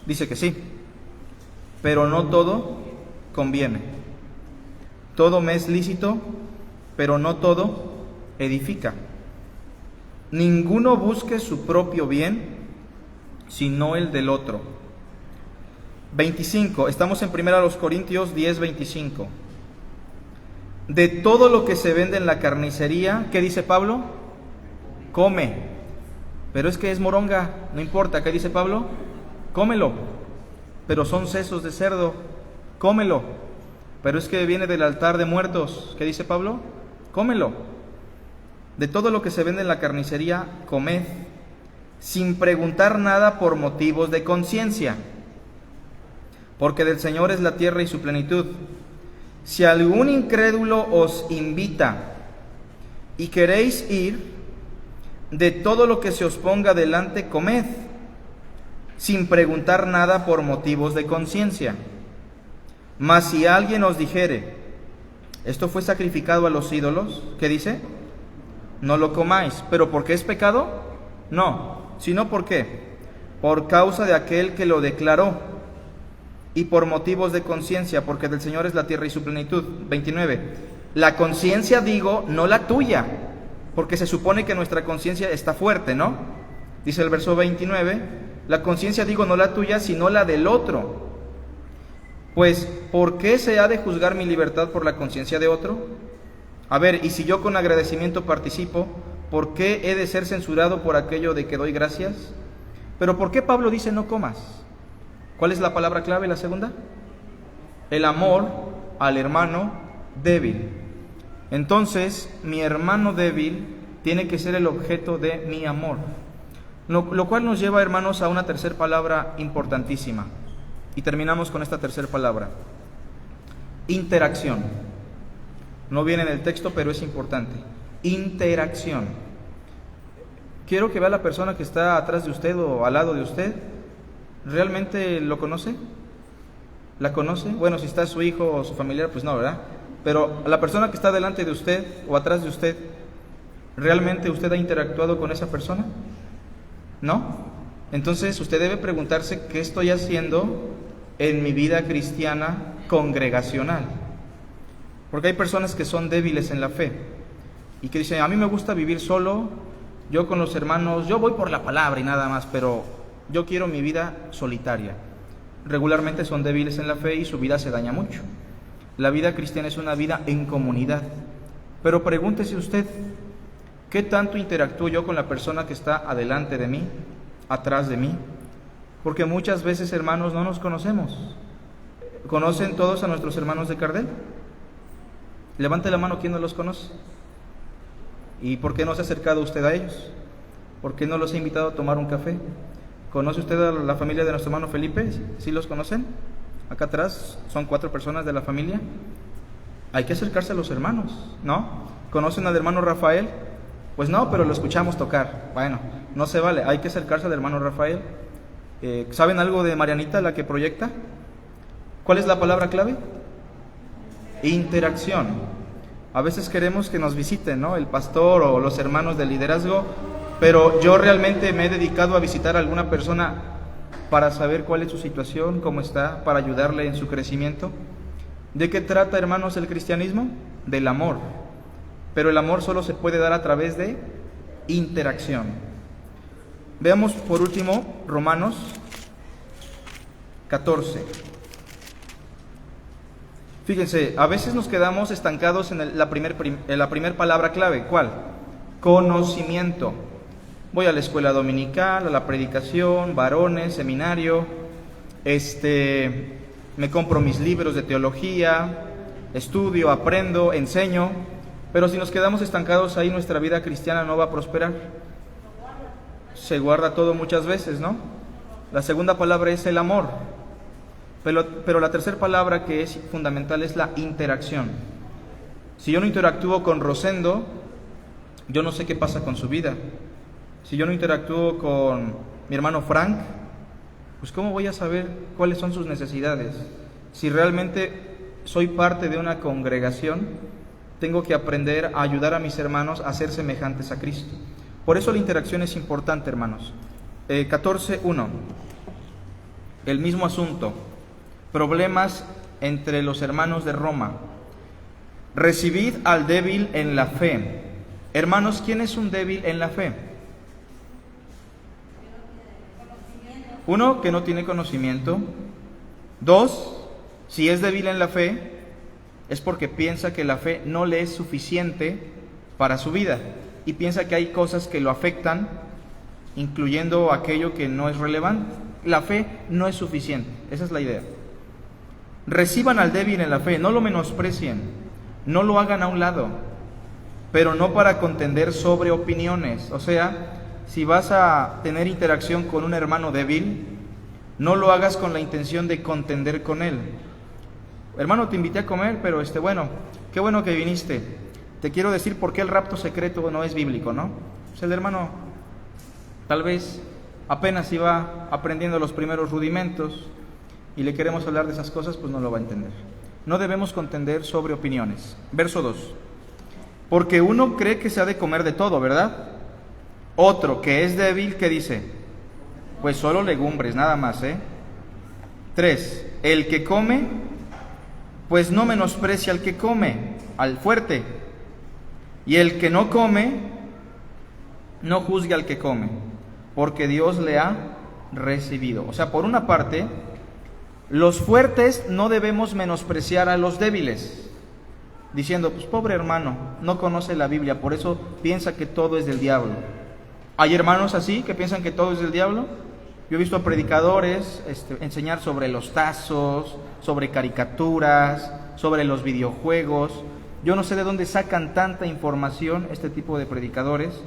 Dice que sí, pero no todo conviene. Todo me es lícito, pero no todo edifica. Ninguno busque su propio bien, sino el del otro. 25, estamos en 1 Corintios 10, 25. De todo lo que se vende en la carnicería, ¿qué dice Pablo? Come. Pero es que es moronga, no importa, ¿qué dice Pablo? Cómelo. Pero son sesos de cerdo, cómelo. Pero es que viene del altar de muertos, ¿qué dice Pablo? Cómelo. De todo lo que se vende en la carnicería, comed, sin preguntar nada por motivos de conciencia, porque del Señor es la tierra y su plenitud. Si algún incrédulo os invita y queréis ir, de todo lo que se os ponga delante, comed, sin preguntar nada por motivos de conciencia. Mas si alguien os dijere, esto fue sacrificado a los ídolos, ¿qué dice? No lo comáis. ¿Pero por qué es pecado? No, sino ¿por qué? Por causa de aquel que lo declaró y por motivos de conciencia, porque del Señor es la tierra y su plenitud. 29. La conciencia digo, no la tuya, porque se supone que nuestra conciencia está fuerte, ¿no? Dice el verso 29, la conciencia digo, no la tuya, sino la del otro. Pues, ¿por qué se ha de juzgar mi libertad por la conciencia de otro? A ver, y si yo con agradecimiento participo, ¿por qué he de ser censurado por aquello de que doy gracias? Pero ¿por qué Pablo dice no comas? ¿Cuál es la palabra clave, la segunda? El amor al hermano débil. Entonces, mi hermano débil tiene que ser el objeto de mi amor. Lo cual nos lleva, hermanos, a una tercera palabra importantísima. Y terminamos con esta tercera palabra. Interacción. No viene en el texto, pero es importante. Interacción. Quiero que vea la persona que está atrás de usted o al lado de usted. ¿Realmente lo conoce? ¿La conoce? Bueno, si está su hijo o su familiar, pues no, ¿verdad? Pero la persona que está delante de usted o atrás de usted, ¿realmente usted ha interactuado con esa persona? ¿No? Entonces usted debe preguntarse qué estoy haciendo en mi vida cristiana congregacional. Porque hay personas que son débiles en la fe y que dicen, a mí me gusta vivir solo, yo con los hermanos, yo voy por la palabra y nada más, pero yo quiero mi vida solitaria. Regularmente son débiles en la fe y su vida se daña mucho. La vida cristiana es una vida en comunidad. Pero pregúntese usted, ¿qué tanto interactúo yo con la persona que está adelante de mí, atrás de mí? Porque muchas veces, hermanos, no nos conocemos. ¿Conocen todos a nuestros hermanos de Cardel? Levante la mano, ¿quién no los conoce? ¿Y por qué no se ha acercado usted a ellos? ¿Por qué no los ha invitado a tomar un café? ¿Conoce usted a la familia de nuestro hermano Felipe? ¿Sí los conocen? Acá atrás son 4 personas de la familia. Hay que acercarse a los hermanos, ¿no? ¿Conocen al hermano Rafael? Pues no, pero lo escuchamos tocar. Bueno, no se vale, hay que acercarse al hermano Rafael. ¿Saben algo de Marianita, la que proyecta? ¿Cuál es la palabra clave? Interacción. A veces queremos que nos visiten, ¿no? El pastor o los hermanos del liderazgo, pero yo realmente me he dedicado a visitar a alguna persona para saber cuál es su situación, cómo está, para ayudarle en su crecimiento. ¿De qué trata, hermanos, el cristianismo? Del amor. Pero el amor solo se puede dar a través de interacción. Veamos por último Romanos 14. Fíjense, a veces nos quedamos estancados en la primer palabra clave. ¿Cuál? Conocimiento. Voy a la escuela dominical, a la predicación, varones, seminario, me compro mis libros de teología, estudio, aprendo, enseño, pero si nos quedamos estancados ahí, nuestra vida cristiana no va a prosperar. Se guarda todo muchas veces, ¿no? La segunda palabra es el amor, pero la tercera palabra que es fundamental es la interacción. Si yo no interactúo con Rosendo, yo no sé qué pasa con su vida. Si yo no interactúo con mi hermano Frank, pues ¿cómo voy a saber cuáles son sus necesidades? Si realmente soy parte de una congregación, tengo que aprender a ayudar a mis hermanos a ser semejantes a Cristo. Por eso la interacción es importante, hermanos. 14.1. El mismo asunto. Problemas entre los hermanos de Roma. Recibid al débil en la fe. Hermanos, ¿quién es un débil en la fe? 1, que no tiene conocimiento. 2, si es débil en la fe, es porque piensa que la fe no le es suficiente para su vida y piensa que hay cosas que lo afectan, incluyendo aquello que no es relevante. La fe no es suficiente, esa es la idea. Reciban al débil en la fe, no lo menosprecien, no lo hagan a un lado, pero no para contender sobre opiniones. O sea, si vas a tener interacción con un hermano débil, no lo hagas con la intención de contender con él. Hermano, te invité a comer, pero bueno, qué bueno que viniste. Te quiero decir por qué el rapto secreto no es bíblico, ¿no? Pues el hermano tal vez apenas iba aprendiendo los primeros rudimentos y le queremos hablar de esas cosas, pues no lo va a entender. No debemos contender sobre opiniones. Verso 2. Porque uno cree que se ha de comer de todo, ¿verdad? Otro que es débil, ¿qué dice? Pues solo legumbres, nada más, 3. El que come, pues no menosprecia al que come, al fuerte. Y el que no come, no juzgue al que come, porque Dios le ha recibido. O sea, por una parte, los fuertes no debemos menospreciar a los débiles, diciendo, pues pobre hermano, no conoce la Biblia, por eso piensa que todo es del diablo. ¿Hay hermanos así que piensan que todo es del diablo? Yo he visto a predicadores enseñar sobre los tazos, sobre caricaturas, sobre los videojuegos. Yo no sé de dónde sacan tanta información este tipo de predicadores,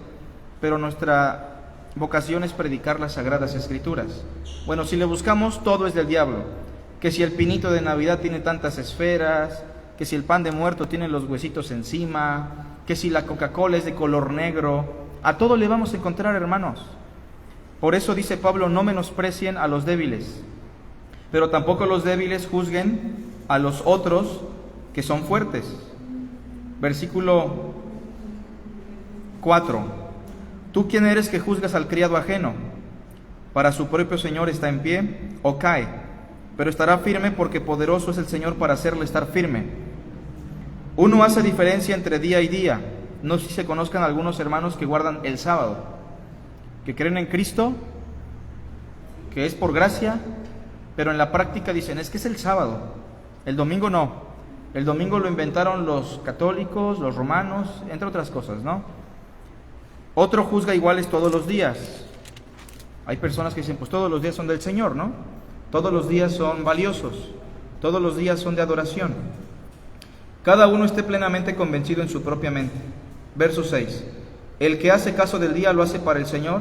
pero nuestra vocación es predicar las Sagradas Escrituras. Bueno, si le buscamos, todo es del diablo. Que si el pinito de Navidad tiene tantas esferas, que si el pan de muerto tiene los huesitos encima, que si la Coca-Cola es de color negro, a todo le vamos a encontrar, hermanos. Por eso dice Pablo, no menosprecien a los débiles, pero tampoco los débiles juzguen a los otros que son fuertes. Versículo 4. ¿Tú quién eres que juzgas al criado ajeno? Para su propio Señor está en pie o cae, pero estará firme porque poderoso es el Señor para hacerle estar firme. Uno hace diferencia entre día y día. No sé si se conozcan algunos hermanos que guardan el sábado, que creen en Cristo, que es por gracia, pero en la práctica dicen, es que es el sábado, el domingo no. El domingo lo inventaron los católicos, los romanos, entre otras cosas, ¿no? Otro juzga iguales todos los días. Hay personas que dicen, pues todos los días son del Señor, ¿no? Todos los días son valiosos, todos los días son de adoración. Cada uno esté plenamente convencido en su propia mente. Verso 6. El que hace caso del día lo hace para el Señor,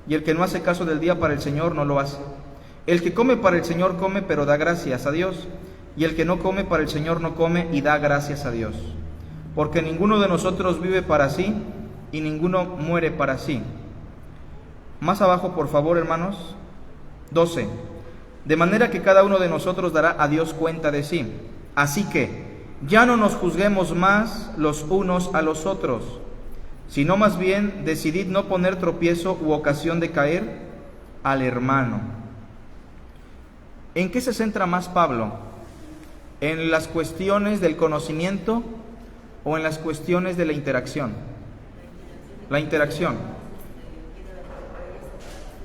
y el que no hace caso del día para el Señor no lo hace. El que come para el Señor come, pero da gracias a Dios, y el que no come para el Señor no come y da gracias a Dios. Porque ninguno de nosotros vive para sí, y ninguno muere para sí. Más abajo, por favor, hermanos. 12. De manera que cada uno de nosotros dará a Dios cuenta de sí. Así que ya no nos juzguemos más los unos a los otros, sino más bien decidid no poner tropiezo u ocasión de caer al hermano. ¿En qué se centra más Pablo? ¿En las cuestiones del conocimiento o en las cuestiones de la interacción? La interacción.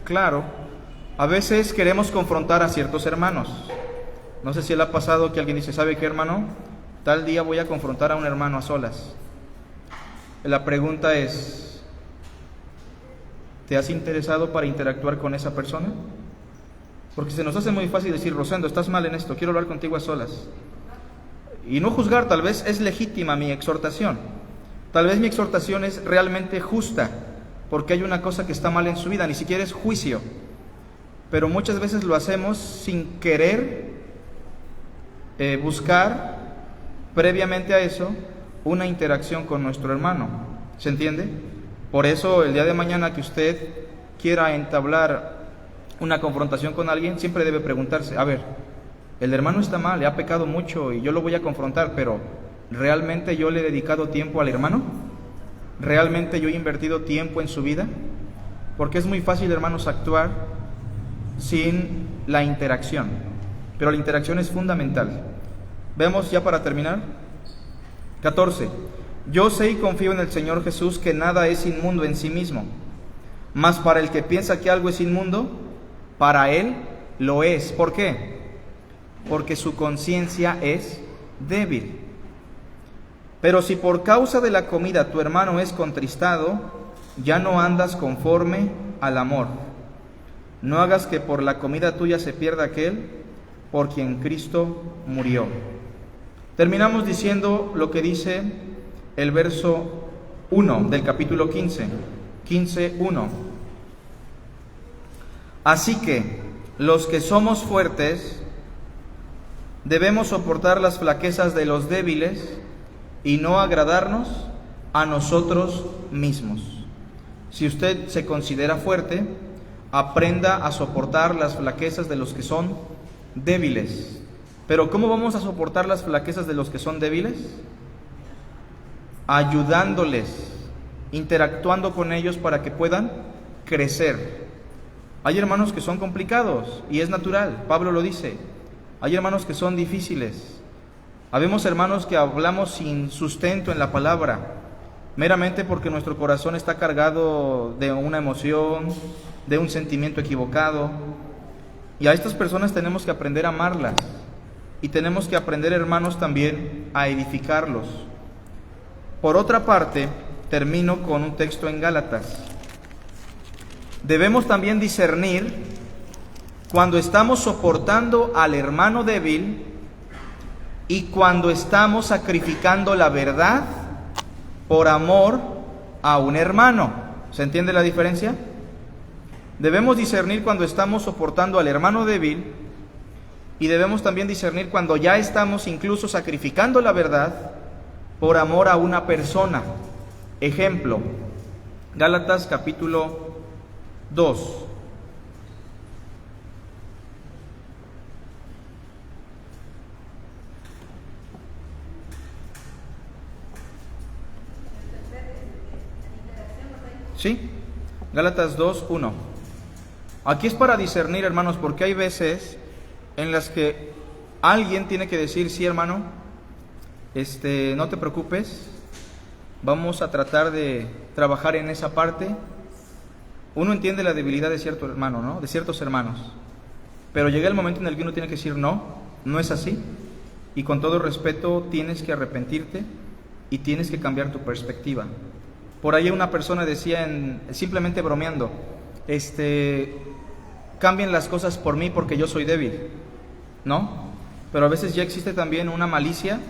Claro, a veces queremos confrontar a ciertos hermanos. No sé si le ha pasado que alguien dice, ¿sabe qué, hermano? Tal día voy a confrontar a un hermano a solas. La pregunta es, ¿te has interesado para interactuar con esa persona? Porque se nos hace muy fácil decir, Rosendo, estás mal en esto, quiero hablar contigo a solas. Y no juzgar, tal vez es legítima mi exhortación. Tal vez mi exhortación es realmente justa, porque hay una cosa que está mal en su vida, ni siquiera es juicio. Pero muchas veces lo hacemos sin querer buscar previamente a eso una interacción con nuestro hermano. ¿Se entiende? Por eso el día de mañana que usted quiera entablar una confrontación con alguien, siempre debe preguntarse, a ver, el hermano está mal, le ha pecado mucho y yo lo voy a confrontar, pero ¿realmente yo le he dedicado tiempo al hermano? ¿Realmente yo he invertido tiempo en su vida? Porque es muy fácil, hermanos, actuar sin la interacción, pero la interacción es fundamental. Vemos ya para terminar. 14. Yo sé y confío en el Señor Jesús que nada es inmundo en sí mismo, mas para el que piensa que algo es inmundo, para él lo es. ¿Por qué? Porque su conciencia es débil. Pero si por causa de la comida tu hermano es contristado, ya no andas conforme al amor. No hagas que por la comida tuya se pierda aquel por quien Cristo murió. Terminamos diciendo lo que dice el verso 1 del capítulo 15, 15:1. Así que los que somos fuertes debemos soportar las flaquezas de los débiles y no agradarnos a nosotros mismos. Si usted se considera fuerte, aprenda a soportar las flaquezas de los que son débiles. Pero ¿cómo vamos a soportar las flaquezas de los que son débiles? Ayudándoles, interactuando con ellos para que puedan crecer. Hay hermanos que son complicados y es natural, Pablo lo dice. Hay hermanos que son difíciles. Habemos hermanos que hablamos sin sustento en la palabra, meramente porque nuestro corazón está cargado de una emoción, de un sentimiento equivocado. Y a estas personas tenemos que aprender a amarlas. Y tenemos que aprender, hermanos, también a edificarlos. Por otra parte, termino con un texto en Gálatas. Debemos también discernir cuando estamos soportando al hermano débil y cuando estamos sacrificando la verdad por amor a un hermano. ¿Se entiende la diferencia? Debemos discernir cuando estamos soportando al hermano débil y debemos también discernir cuando ya estamos incluso sacrificando la verdad por amor a una persona. Ejemplo, Gálatas capítulo 2. ¿Sí? Gálatas 2:1. Aquí es para discernir, hermanos, porque hay veces en las que alguien tiene que decir: sí, hermano, no te preocupes, vamos a tratar de trabajar en esa parte. Uno entiende la debilidad de cierto hermano, ¿no? De ciertos hermanos. Pero llega el momento en el que uno tiene que decir: no, no es así. Y con todo respeto tienes que arrepentirte y tienes que cambiar tu perspectiva. Por ahí una persona decía, simplemente bromeando, cambien las cosas por mí porque yo soy débil, ¿no? Pero a veces ya existe también una malicia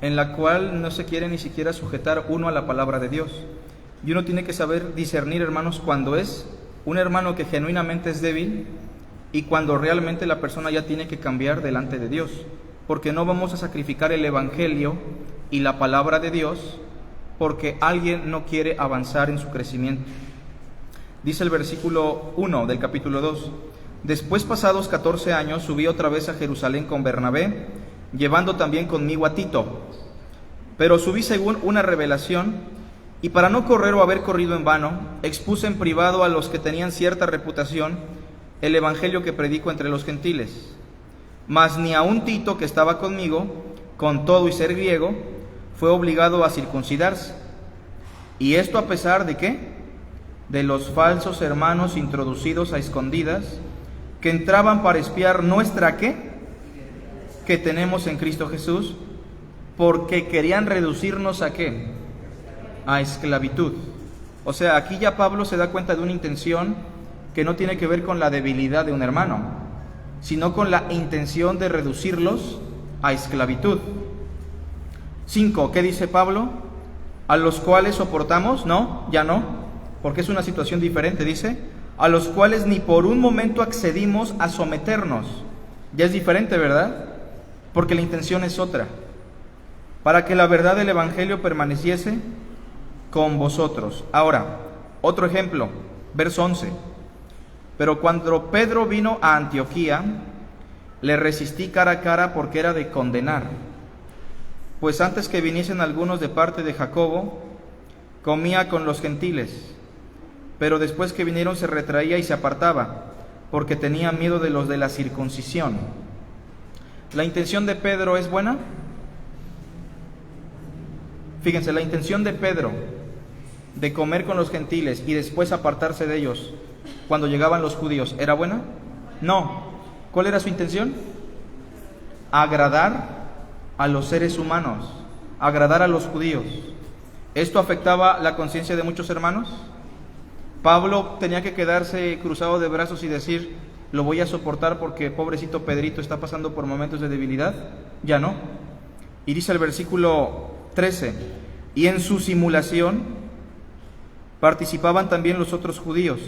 en la cual no se quiere ni siquiera sujetar uno a la palabra de Dios. Y uno tiene que saber discernir, hermanos, cuando es un hermano que genuinamente es débil y cuando realmente la persona ya tiene que cambiar delante de Dios. Porque no vamos a sacrificar el Evangelio y la palabra de Dios porque alguien no quiere avanzar en su crecimiento. Dice el versículo 1 del capítulo 2: Después, pasados 14 años, subí otra vez a Jerusalén con Bernabé, llevando también conmigo a Tito. Pero subí según una revelación, y para no correr o haber corrido en vano, expuse en privado a los que tenían cierta reputación el evangelio que predico entre los gentiles. Mas ni aun Tito, que estaba conmigo, con todo y ser griego, fue obligado a circuncidarse. ¿Y esto a pesar de qué? De los falsos hermanos introducidos a escondidas, que entraban para espiar nuestra ¿qué? Que tenemos en Cristo Jesús, porque querían reducirnos ¿a qué? A esclavitud. O sea, aquí ya Pablo se da cuenta de una intención que no tiene que ver con la debilidad de un hermano, sino con la intención de reducirlos a esclavitud. 5. ¿Qué dice Pablo? A los cuales soportamos, no, ya no, porque es una situación diferente, dice, a los cuales ni por un momento accedimos a someternos. Ya es diferente, ¿verdad? Porque la intención es otra. Para que la verdad del Evangelio permaneciese con vosotros. Ahora, otro ejemplo, verso 11. Pero cuando Pedro vino a Antioquía, le resistí cara a cara porque era de condenar. Pues antes que viniesen algunos de parte de Jacobo, comía con los gentiles, pero después que vinieron se retraía y se apartaba, porque tenía miedo de los de la circuncisión. ¿La intención de Pedro es buena? Fíjense, la intención de Pedro de comer con los gentiles y después apartarse de ellos cuando llegaban los judíos, ¿era buena? No. ¿Cuál era su intención? Agradar a los seres humanos, agradar a los judíos. ¿Esto afectaba la conciencia de muchos hermanos? Pablo tenía que quedarse cruzado de brazos y decir: lo voy a soportar porque pobrecito Pedrito está pasando por momentos de debilidad. Ya no. Y dice el versículo 13: y en su simulación participaban también los otros judíos,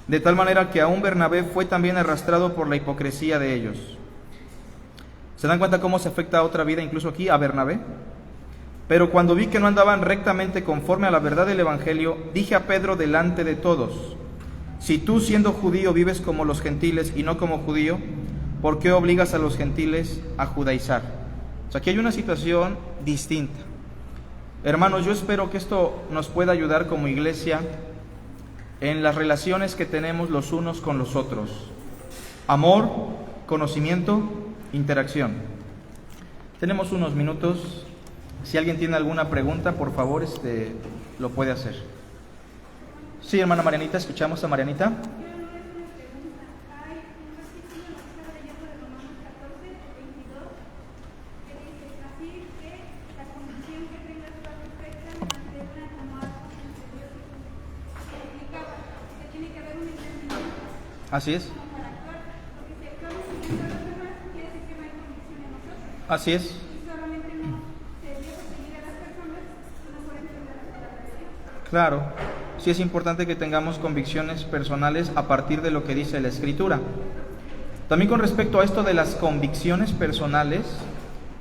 de tal manera que aún Bernabé fue también arrastrado por la hipocresía de ellos. ¿Se dan cuenta cómo se afecta a otra vida, incluso aquí, a Bernabé? Pero cuando vi que no andaban rectamente conforme a la verdad del Evangelio, dije a Pedro delante de todos: si tú, siendo judío, vives como los gentiles y no como judío, ¿por qué obligas a los gentiles a judaizar? O sea, aquí hay una situación distinta. Hermanos, yo espero que esto nos pueda ayudar como iglesia en las relaciones que tenemos los unos con los otros. Amor, conocimiento, interacción. Tenemos unos minutos. Si alguien tiene alguna pregunta, por favor, lo puede hacer. Sí, hermana Marianita, escuchamos a Marianita. Así es. Así es. Claro, sí es importante que tengamos convicciones personales a partir de lo que dice la Escritura. También con respecto a esto de las convicciones personales,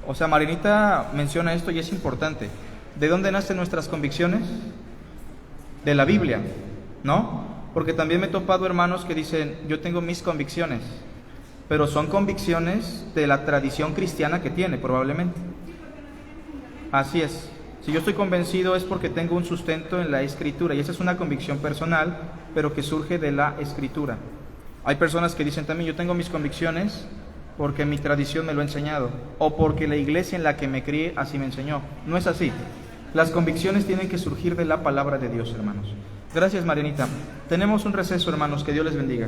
o sea, Marianita menciona esto y es importante. ¿De dónde nacen nuestras convicciones? De la Biblia, ¿no? Porque también me he topado hermanos que dicen, yo tengo mis convicciones, pero son convicciones de la tradición cristiana que tiene, probablemente. Así es. Si yo estoy convencido es porque tengo un sustento en la Escritura, y esa es una convicción personal, pero que surge de la Escritura. Hay personas que dicen también, yo tengo mis convicciones porque mi tradición me lo ha enseñado, o porque la iglesia en la que me crié así me enseñó. No es así. Las convicciones tienen que surgir de la palabra de Dios, hermanos. Gracias, Marianita. Tenemos un receso, hermanos. Que Dios les bendiga.